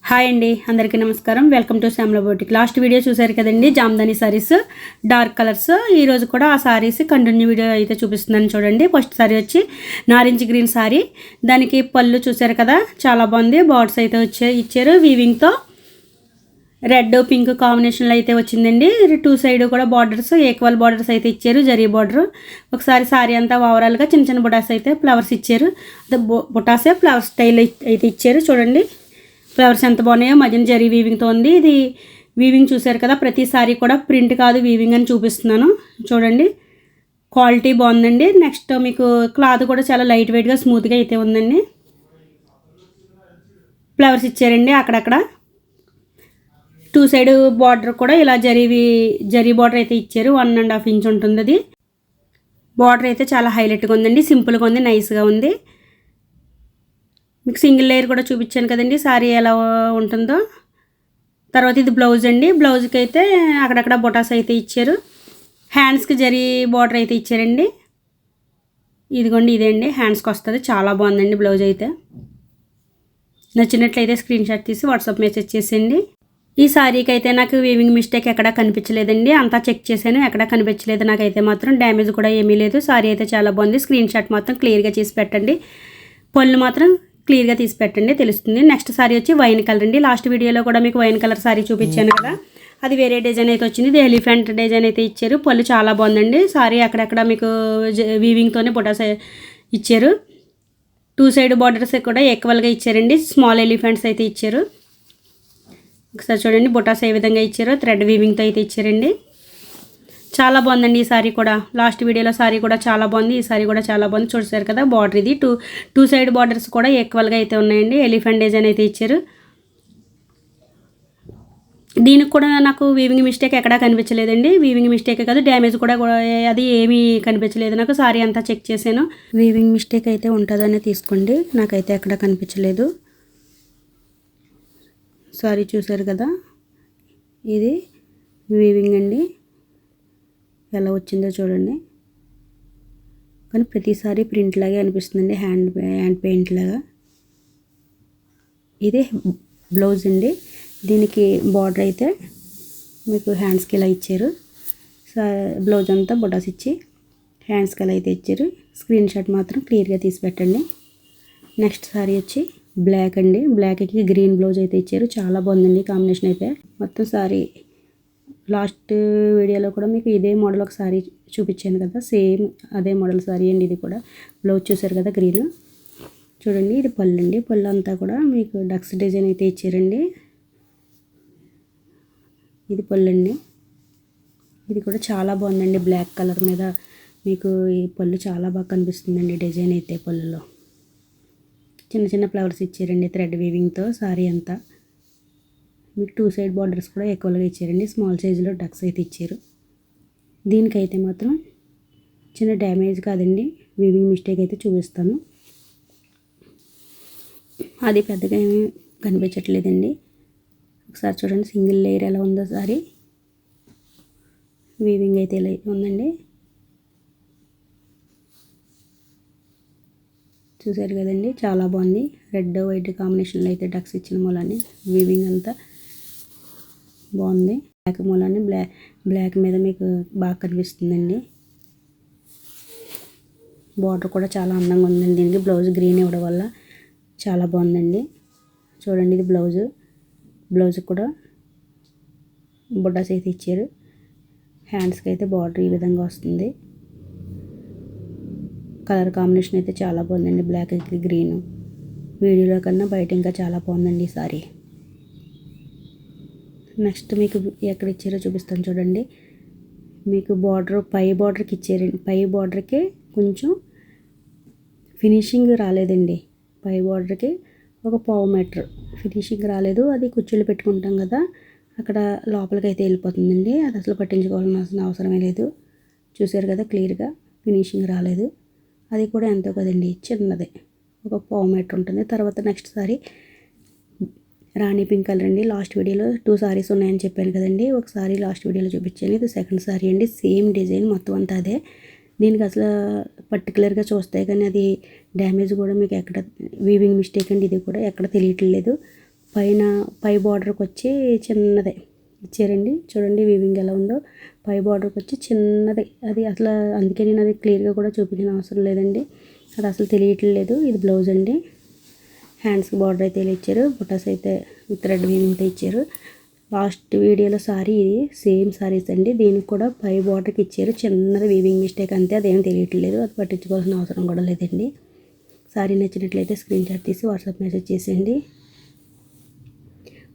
Hi అండి, అందరికీ నమస్కారం. Welcome to Shyamala boutique. Last video చూసారు కదండి, జామ్దాని సారీస్ డార్క్ కలర్స్. ఈరోజు కూడా ఆ సారీస్ కంటిన్యూ వీడియో అయితే చూపిస్తున్నాను చూడండి. ఫస్ట్ సారీ వచ్చి నారింజ గ్రీన్ సారీ. దానికి పళ్ళు చూసారు కదా, చాలా బాగుంది. బార్డర్స్ అయితే ఇచ్చారు వీవింగ్తో. రెడ్ పింక్ కాంబినేషన్లో అయితే వచ్చిందండి. టూ సైడ్ కూడా బార్డర్స్ ఈక్వల్ బార్డర్స్ అయితే ఇచ్చారు, జరీ బార్డర్. ఒకసారి సారీ అంతా ఓవరాల్గా చిన్న చిన్న బుటాస్ అయితే ఫ్లవర్స్ ఇచ్చారు. బుటాసే ఫ్లవర్ స్టైల్ అయితే ఇచ్చారు చూడండి. ఫ్లవర్స్ ఎంత బాగున్నాయో, మధ్యన జరీ వీవింగ్తో ఉంది. ఇది వీవింగ్ చూసారు కదా, ప్రతిసారి కూడా ప్రింట్ కాదు వీవింగ్ అని చూపిస్తున్నాను చూడండి. క్వాలిటీ బాగుందండి. నెక్స్ట్ మీకు క్లాత్ కూడా చాలా లైట్ వెయిట్గా స్మూత్గా అయితే ఉందండి. ఫ్లవర్స్ ఇచ్చారండి అక్కడక్కడ. టూ సైడ్ బార్డర్ కూడా ఇలా జరీ బార్డర్ అయితే ఇచ్చారు. 1.5 ఇంచ్ ఉంటుంది అది. బార్డర్ అయితే చాలా హైలైట్గా ఉందండి, సింపుల్గా ఉంది, నైస్గా ఉంది. మీకు సింగిల్ లేయర్ కూడా చూపించాను కదండి సారీ ఎలా ఉంటుందో. తర్వాత ఇది బ్లౌజ్ అండి. బ్లౌజ్కి అయితే అక్కడక్కడ బొటాస్ అయితే ఇచ్చారు. హ్యాండ్స్కి జరీ బార్డర్ అయితే ఇచ్చారండి. ఇదిగోండి, ఇదే అండి హ్యాండ్స్కి వస్తుంది. చాలా బాగుందండి బ్లౌజ్ అయితే. నచ్చినట్లయితే స్క్రీన్ షాట్ తీసి వాట్సాప్ మెసేజ్ చేసేయండి. ఈ సారీకి అయితే నాకు వీవింగ్ మిస్టేక్ ఎక్కడా కనిపించలేదండి. అంతా చెక్ చేశాను, ఎక్కడా కనిపించలేదు. నాకైతే మాత్రం డ్యామేజ్ కూడా ఏమీ లేదు. సారీ అయితే చాలా బాగుంది. స్క్రీన్ షాట్ మాత్రం క్లియర్గా చేసి పెట్టండి. పళ్ళు మాత్రం క్లియర్గా తీసి పెట్టండి, తెలుస్తుంది. నెక్స్ట్ సారీ వచ్చి వైన్ కలర్ అండి. లాస్ట్ వీడియోలో కూడా మీకు వైన్ కలర్ సారీ చూపించాను కదా, అది వేరే డిజైన్ అయితే వచ్చింది. ఇది ఎలిఫెంట్ డిజైన్ అయితే ఇచ్చారు. పళ్ళు చాలా బాగుందండి. సారీ అక్కడక్కడ మీకు వీవింగ్తోనే బొటాస్ ఇచ్చారు. టూ సైడ్ బార్డర్స్ కూడా ఈక్వల్గా ఇచ్చారండి. స్మాల్ ఎలిఫెంట్స్ అయితే ఇచ్చారు. ఒకసారి చూడండి బొటాస్ ఏ విధంగా ఇచ్చారో, థ్రెడ్ వీవింగ్తో అయితే ఇచ్చారండి. చాలా బాగుందండి ఈ సారీ కూడా. లాస్ట్ వీడియోలో సారీ కూడా చాలా బాగుంది, ఈ సారీ కూడా చాలా బాగుంది. చూసారు కదా బార్డర్ ఇది టూ సైడ్ బార్డర్స్ కూడా ఈక్వల్గా అయితే ఉన్నాయండి. ఎలిఫెంట్ డిజైన్ అయితే ఇచ్చారు. దీనికి కూడా నాకు వీవింగ్ మిస్టేక్ ఎక్కడా కనిపించలేదండి. వీవింగ్ మిస్టేక్ కాదు, డ్యామేజ్ కూడా అది ఏమీ కనిపించలేదు నాకు. సారీ అంతా చెక్ చేశాను. వీవింగ్ మిస్టేక్ అయితే ఉంటుందని తీసుకోండి, నాకైతే ఎక్కడా కనిపించలేదు. సారీ చూసారు కదా, ఇది వీవింగ్ అండి. ఎలా వచ్చిందో చూడండి. కానీ ప్రతిసారి ప్రింట్ లాగే అనిపిస్తుందండి, హ్యాండ్ పెయింట్ లాగా. ఇదే బ్లౌజ్ అండి. దీనికి బార్డర్ అయితే మీకు హ్యాండ్స్కి ఇలా ఇచ్చారు. బ్లౌజ్ అంతా బొటాస్ ఇచ్చి హ్యాండ్స్కి అలా అయితే ఇచ్చారు. స్క్రీన్ షాట్ మాత్రం క్లియర్గా తీసి పెట్టండి. నెక్స్ట్ సారీ వచ్చి బ్లాక్ అండి. బ్లాక్కి గ్రీన్ బ్లౌజ్ అయితే ఇచ్చారు. చాలా బాగుందండి కాంబినేషన్ అయితే. మొత్తం సారీ లాస్ట్ వీడియోలో కూడా మీకు ఇదే మోడల్ ఒక సారీ చూపించాను కదా, సేమ్ అదే మోడల్ సారీ అండి. ఇది కూడా బ్లౌజ్ చూసారు కదా గ్రీన్. చూడండి, ఇది పళ్ళు అండి. పళ్ళు అంతా కూడా మీకు డక్స్ డిజైన్ అయితే ఇచ్చారండి. ఇది పళ్ళు అండి. ఇది కూడా చాలా బాగుందండి. బ్లాక్ కలర్ మీద మీకు ఈ పళ్ళు చాలా బాగా కనిపిస్తుందండి. డిజైన్ అయితే పళ్ళులో చిన్న చిన్న ఫ్లవర్స్ ఇచ్చారండి థ్రెడ్ వీవింగ్తో. సారీ అంతా మీకు టూ సైడ్ బార్డర్స్ కూడా ఎక్కువగా ఇచ్చారండి. స్మాల్ సైజులో డక్స్ అయితే ఇచ్చారు. దీనికైతే మాత్రం చిన్న డ్యామేజ్ కాదండి, వీవింగ్ మిస్టేక్ అయితే చూపిస్తాను. అది పెద్దగా ఏమీ కనిపించట్లేదండి. ఒకసారి చూడండి సింగిల్ లేయర్ ఎలా ఉందో సారీ. వీవింగ్ అయితే ఇలా ఉందండి. చూసారు కదండి, చాలా బాగుంది. రెడ్ వైట్ కాంబినేషన్లో అయితే డక్స్ ఇచ్చిన మూలాన్ని వీవింగ్ అంతా బాగుంది. బ్లాక్ మూలాన్ని బ్లాక్ మీద మీకు బాగా కనిపిస్తుందండి. బార్డర్ కూడా చాలా అందంగా ఉందండి. దీనికి బ్లౌజ్ గ్రీన్ ఇవ్వడం వల్ల చాలా బాగుందండి. చూడండి, ఇది బ్లౌజ్ కూడా బుడ్డాస్ అయితే ఇచ్చారు. హ్యాండ్స్కి అయితే బార్డర్ ఈ విధంగా వస్తుంది. కలర్ కాంబినేషన్ అయితే చాలా బాగుందండి. బ్లాక్కి గ్రీన్. వీడియోలో కన్నా బయట ఇంకా చాలా బాగుందండి ఈ సారీ. నెక్స్ట్ మీకు ఎక్కడ ఇచ్చారో చూపిస్తాను చూడండి. మీకు బార్డర్ పై బార్డర్కి ఇచ్చారండి. పై బార్డర్కి కొంచెం ఫినిషింగ్ రాలేదండి. పై బార్డర్కి ఒక పావు మీటర్ ఫినిషింగ్ రాలేదు. అది కుర్చీలు పెట్టుకుంటాం కదా, అక్కడ లోపలికి అయితే వెళ్ళిపోతుందండి. అది అసలు పట్టించుకోవాల్సిన అవసరమే లేదు. చూసారు కదా క్లియర్గా ఫినిషింగ్ రాలేదు. అది కూడా ఎంతో కదండి, చిన్నదే, ఒక పావు మీటర్ ఉంటుంది. తర్వాత నెక్స్ట్ సారీ రాణి పింక్ కలర్ అండి. లాస్ట్ వీడియోలో 2 సారీస్ ఉన్నాయని చెప్పాను కదండి, ఒకసారి లాస్ట్ వీడియోలో చూపించాను. ఇది సెకండ్ సారీ అండి. సేమ్ డిజైన్ మొత్తం అంతా అదే. దీనికి అసలు పర్టికులర్గా చూస్తే కానీ అది డ్యామేజ్ కూడా మీకు ఎక్కడ వీవింగ్ మిస్టేక్ అండి. ఇది కూడా ఎక్కడ తెలియట్లేదు. పై బార్డర్కి వచ్చి చిన్నదే ఇచ్చారండి. చూడండి వీవింగ్ ఎలా ఉందో. పై బార్డర్కి వచ్చి చిన్నది, అది అసలు అందుకే నేను అది క్లియర్గా కూడా చూపించిన అవసరం లేదండి, అది అసలు తెలియట్లేదు. ఇది బ్లౌజ్ అండి. హ్యాండ్స్కి బార్డర్ అయితే ఇలా ఇచ్చారు, బుటాస్ అయితే థ్రెడ్ వీవింగ్తో ఇచ్చారు. లాస్ట్ వీడియోలో సారీ ఇది సేమ్ సారీస్ అండి. దీనికి కూడా పై బార్డర్కి ఇచ్చారు, చిన్నది వీవింగ్ మిస్టేక్ అంతే, అదేం తెలియట్లేదు, అది పట్టించుకోవాల్సిన అవసరం కూడా లేదండి. సారీ నచ్చినట్లయితే స్క్రీన్ షాట్ తీసి వాట్సాప్ మెసేజ్ చేసేయండి.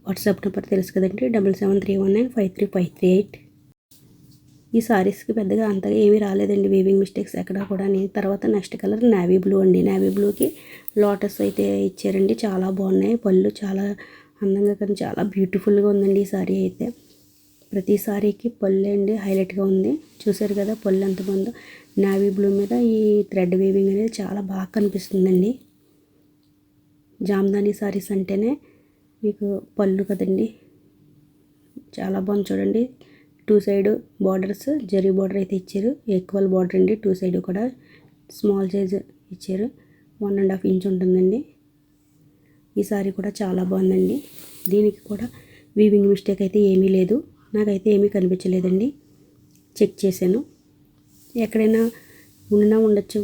వాట్సాప్ నెంబర్ తెలుసు కదండి, 7731953538. ఈ సారీస్కి పెద్దగా అంతగా ఏమీ రాలేదండి వీవింగ్ మిస్టేక్స్ ఎక్కడా కూడా. తర్వాత నెక్స్ట్ కలర్ నేవీ బ్లూ అండి. నేవీ బ్లూకి లోటస్ అయితే ఇచ్చారండి, చాలా బాగున్నాయి. పళ్ళు చాలా అందంగా కానీ చాలా బ్యూటిఫుల్గా ఉందండి ఈ సారీ అయితే. ప్రతి సారీకి పళ్ళు అండి హైలైట్గా ఉంది. చూసారు కదా పళ్ళు ఎంత బాగుందో. నేవీ బ్లూ మీద ఈ థ్రెడ్ వీవింగ్ అనేది చాలా బాగా కనిపిస్తుందండి. జామ్దాని సారీస్ అంటేనే మీకు పళ్ళు కదండి, చాలా బాగుంది చూడండి. 2 సైడ్ బార్డర్స్ జరీ బార్డర్ అయితే ఇచ్చారు, ఈక్వల్ బార్డర్ అండి. 2 సైడ్ కూడా స్మాల్ సైజ్ ఇచ్చారు, 1.5 ఇంచ్ ఉంటుందండి. ఈ సారీ కూడా చాలా బాగుందండి. దీనికి కూడా వీవింగ్ మిస్టేక్ అయితే ఏమీ లేదు, నాకైతే ఏమీ కనిపించలేదండి. చెక్ చేశాను, ఎక్కడైనా ఉన్నా ఉండొచ్చు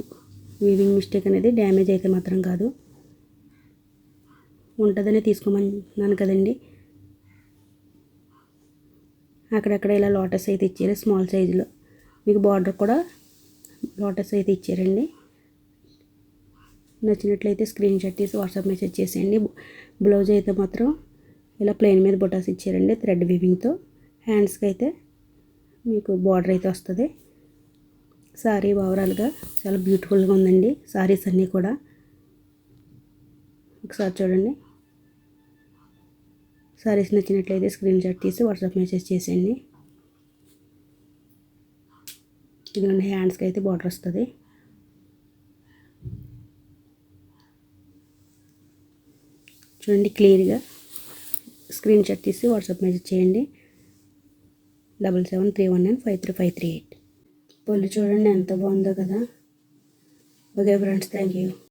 వీవింగ్ మిస్టేక్ అనేది, డ్యామేజ్ అయితే మాత్రం కాదు. ఉంటుందనే తీసుకోమన్నాను కదండి. అక్కడక్కడ ఇలా లోటస్ అయితే ఇచ్చారు స్మాల్ సైజులో. మీకు బార్డర్ కూడా లోటస్ అయితే ఇచ్చారండి. నచ్చినట్లయితే స్క్రీన్ షాట్ తీసి వాట్సాప్ మెసేజ్ చేసేయండి. బ్లౌజ్ అయితే మాత్రం ఇలా ప్లెయిన్ మీద బొటాస్ ఇచ్చారండి థ్రెడ్ వీవింగ్తో. హ్యాండ్స్కి అయితే మీకు బార్డర్ అయితే వస్తుంది. సారీ ఓవరాల్గా చాలా బ్యూటిఫుల్గా ఉందండి సారీస్ అన్నీ కూడా. ఒకసారి చూడండి. సారీస్ నచ్చినట్లయితే స్క్రీన్ షాట్ తీసి వాట్సాప్ మెసేజ్ చేసేయండి. ఇదిగోండి హ్యాండ్స్కి అయితే బార్డర్ వస్తుంది. చూడండి క్లియర్గా. స్క్రీన్ షాట్ తీసి వాట్సాప్ మెసేజ్ చేయండి. 7731953538. పళ్ళు చూడండి ఎంత బాగుందో కదా. Okay friends, thank you.